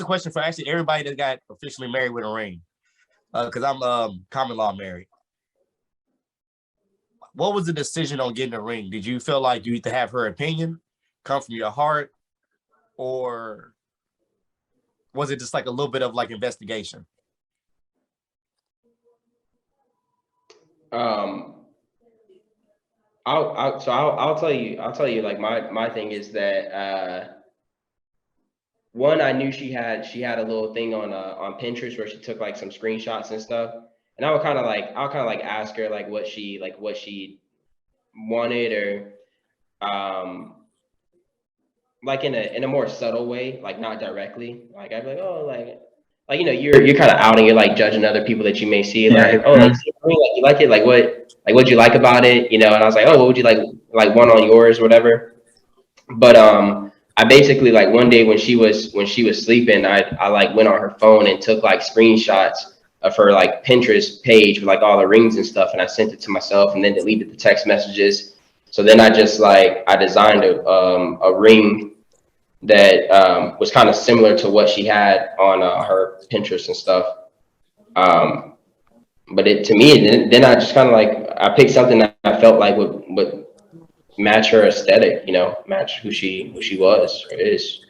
a question for actually everybody that got officially married with a ring. Because I'm common law married. What was the decision on getting a ring? Did you feel like you need to have her opinion come from your heart, or was it just like a little bit of like investigation? Um, I'll tell you like my thing is that one, I knew she had a little thing on Pinterest where she took like some screenshots and stuff, and I'll kind of like ask her like what she wanted, or like in a more subtle way, like not directly. Like I'd be like, oh, like you're kind of outing, you're like judging other people that you may see, like, oh, like, Yeah. see the ring, like you like it, like what'd you like about it, you know? And I was like, oh, what would you like one on yours, whatever. But I basically like one day when she was sleeping, I like went on her phone and took like screenshots of her like Pinterest page with like all the rings and stuff, and I sent it to myself and then deleted the text messages. So then I just like I designed a ring that was kind of similar to what she had on her Pinterest and stuff. Um, but it to me, then I just kind of like I picked something that I felt like would match her aesthetic, you know, match who she was or is.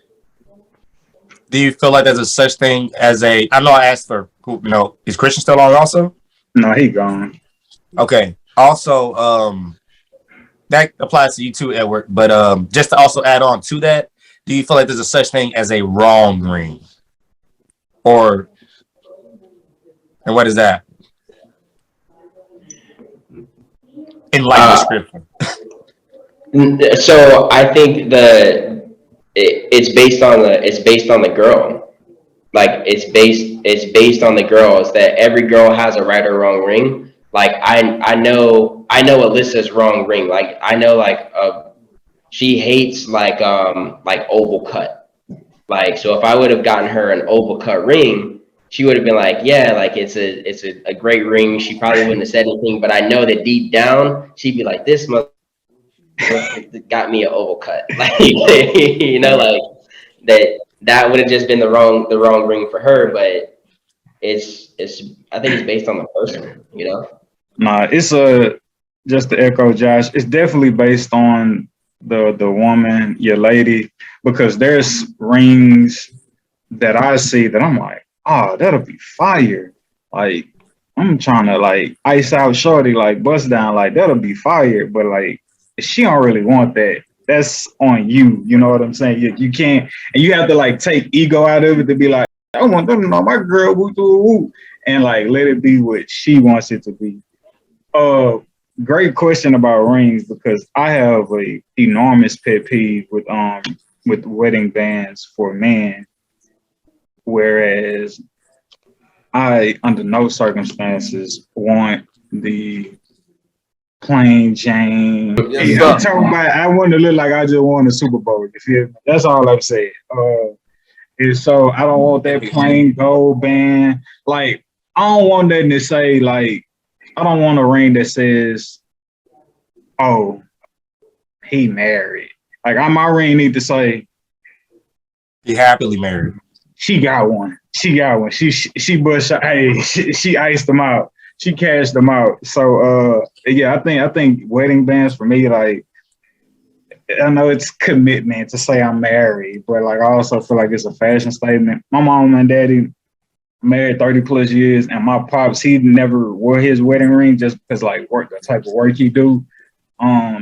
Do you feel like there's a such thing as a? I know I asked for who. Is Christian still on also? No, he gone. Okay. Also, that applies to you too, Edward. But just to also add on to that, do you feel like there's a such thing as a wrong ring, or and what is that? Enlighten the Uh, scripture. so I think it's based on the girl. Like it's based on the girl. Is that every girl has a right or wrong ring? Like I know Alyssa's wrong ring. Like I know she hates like oval cut. Like so if I would have gotten her an oval cut ring, she would have been like, yeah, like a great ring. She probably wouldn't have said anything, but I know that deep down she'd be like, this mother got me an oval cut. Like you know, like that would have just been the wrong ring for her, but it's I think it's based on the person, you know. Nah, it's a just to echo Josh. It's definitely based on the woman, your lady, because there's rings that I see that I'm like, oh, that'll be fire. Like I'm trying to like ice out shorty, like bust down, like that'll be fire. But like she don't really want that. That's on you. You know what I'm saying? You can't, and you have to like take ego out of it to be like, I want them to know my girl woo woo woo, and like let it be what she wants it to be. Uh, Great question about rings because I have a enormous pet peeve with wedding bands for men, whereas I under no circumstances want the plain Jane. Yes, Yeah, I'm sir. talking about. I want to look like I just won the Super Bowl. You feel me? That's all I'm saying. And so I don't want that plain gold band. Like I don't want that to say like I don't want a ring that says, "Oh, he married." Like my ring need to say, Be happily married. "She got one. She got one. She bush. Hey, she iced them out. She cashed them out." So yeah, I think wedding bands for me like I know it's commitment to say I'm married, but like I also feel like it's a fashion statement. My mom and daddy married 30 plus years, and my pops he never wore his wedding ring just because like work the type of work he do.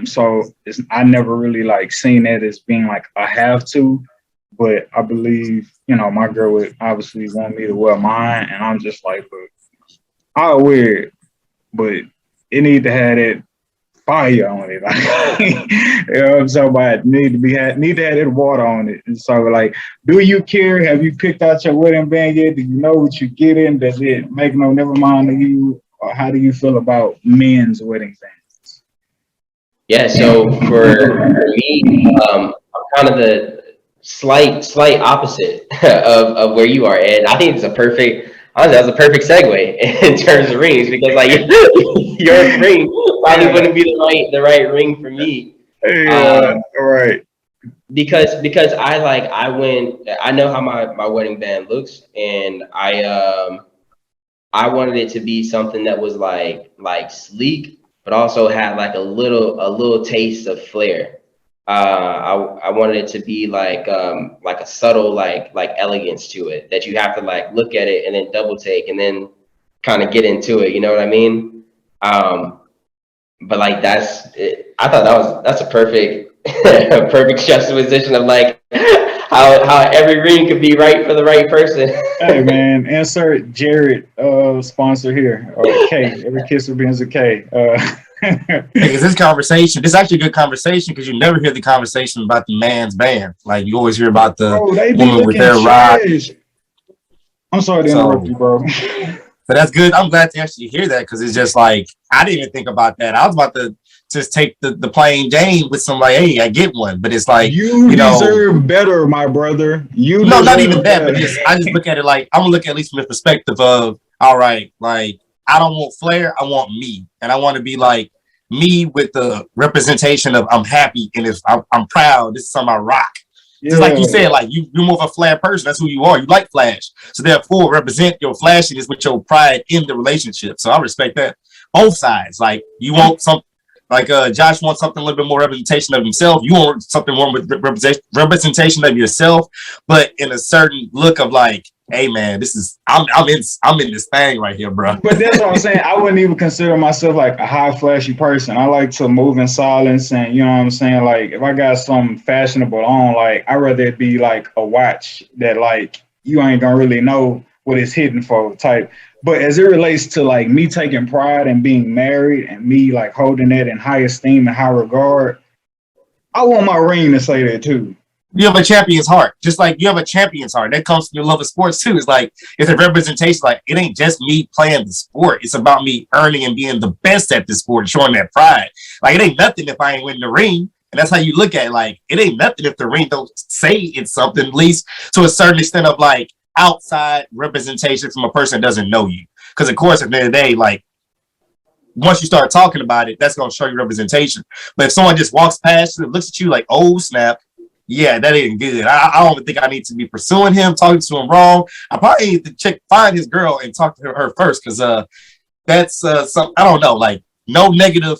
So I never really like seen that as being like I have to, but I believe my girl would obviously want me to wear mine, and I'm just like, look, I'll wear it, but it need to have that fire on it. Like, you know what I'm talking about? Need to have that water on it. And so like, do you care? Have you picked out your wedding band yet? Do you know what you're getting? Does it make no never mind to you? Or how do you feel about men's wedding bands? Yeah, so for me, I'm kind of the slight opposite of where you are, and I think it's a perfect. Honestly, that's a perfect segue in terms of rings because like your ring probably Yeah, wouldn't be the right ring for me. yeah, Um, all right. because I know how my wedding band looks, and I wanted it to be something that was sleek, but also had like a little taste of flair. I wanted it to be like a subtle like elegance to it that you have to like look at it and then double take and then kind of get into it. You know what I mean? But like that's it. I thought that's a perfect a perfect juxtaposition of like how every ring could be right for the right person. Hey man, insert Jared sponsor here. K. Every kiss begins with K. Because this is actually a good conversation because you never hear the conversation about the man's band. Like you always hear about the Bro, they be woman with looking their rock. trash. I'm sorry to interrupt you, bro. But that's good. I'm glad to actually hear that because it's just like I didn't even think about that. I was about to just take the plain Jane with some like, hey, I get one, but it's like you deserve better, my brother. No, not even that. But I just look at it like I'm gonna look at least from the perspective of all right, like I don't want flair, I want me, and I want to be like me with the representation of I'm happy and if I'm proud. This is something I rock. Just like you said, like you're more of a flair person. That's who you are. You like flash. So therefore, represent your flashiness with your pride in the relationship. So I respect that. Both sides. Like you want some, like Josh wants something a little bit more representation of himself. You want something more with representation of yourself, but in a certain look of like, hey man, this is I'm in this thing right here, bro. But that's what I'm saying. I wouldn't even consider myself like a high flashy person. I like to move in silence, and you know what I'm saying. Like if I got something fashionable on, like I'd rather it be like a watch that like you ain't gonna really know what it's hidden for type. But as it relates to like me taking pride in being married and me like holding that in high esteem and high regard, I want my ring to say that too. You have a champion's heart, just like you have a champion's heart. That comes from your love of sports too. It's like it's a representation. Like it ain't just me playing the sport. It's about me earning and being the best at the sport, and showing that pride. Like it ain't nothing if I ain't winning the ring, and that's how you look at it. Like it ain't nothing if the ring don't say it's something. At least to a certain extent of like outside representation from a person that doesn't know you. Because of course, at the end of the day, like once you start talking about it, that's gonna show you representation. But if someone just walks past you and looks at you like, oh snap. Yeah, that ain't good. I don't even think I need to be pursuing him, talking to him wrong. I probably need to find his girl and talk to her first because that's some I don't know, like no negative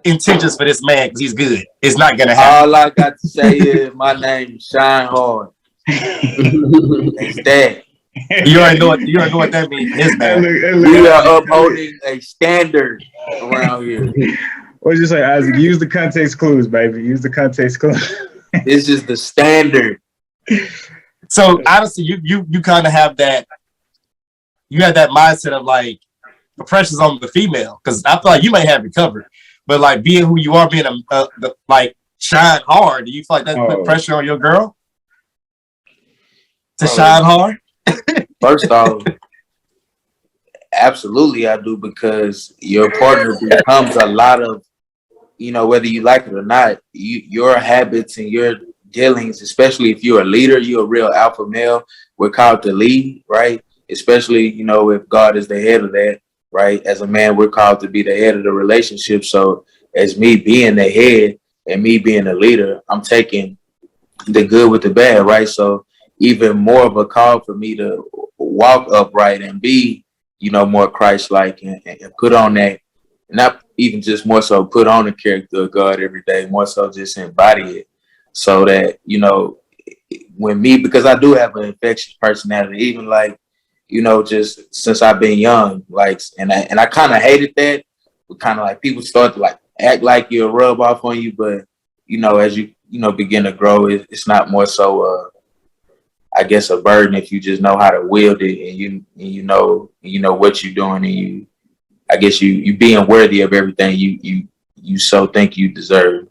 intentions for this man because he's good. It's not gonna happen. All I got to say is my name is Shine Hard. That's that. You already know what that means. His man. We are upholding a standard around here. What'd you say, Isaac? Use the context clues, baby. Use the context clues. This is the standard. So honestly, you kind of have that. You have that mindset of like the pressure's on the female because I feel like you may have it covered, but like being who you are, being like shine hard. Do you feel like that put pressure on your girl to shine hard? First off, absolutely I do because your partner becomes a lot of, you know, whether you like it or not, your habits and your dealings, especially if you're a leader, you're a real alpha male. We're called to lead, right? Especially, you know, if God is the head of that, right? As a man, we're called to be the head of the relationship. So as me being the head and me being a leader, I'm taking the good with the bad, right? So even more of a call for me to walk upright and be, you know, more Christ-like and put on that, not even just more so put on the character of God every day, more so just embody it so that, you know, when me, because I do have an infectious personality, even like, you know, just since I've been young, like, and I kind of hated that, but kind of like people start to like act like you'll rub off on you, but, you know, as you know, begin to grow, it's not more so, I guess a burden if you just know how to wield it and you know what you're doing and I guess you being worthy of everything you so think you deserve.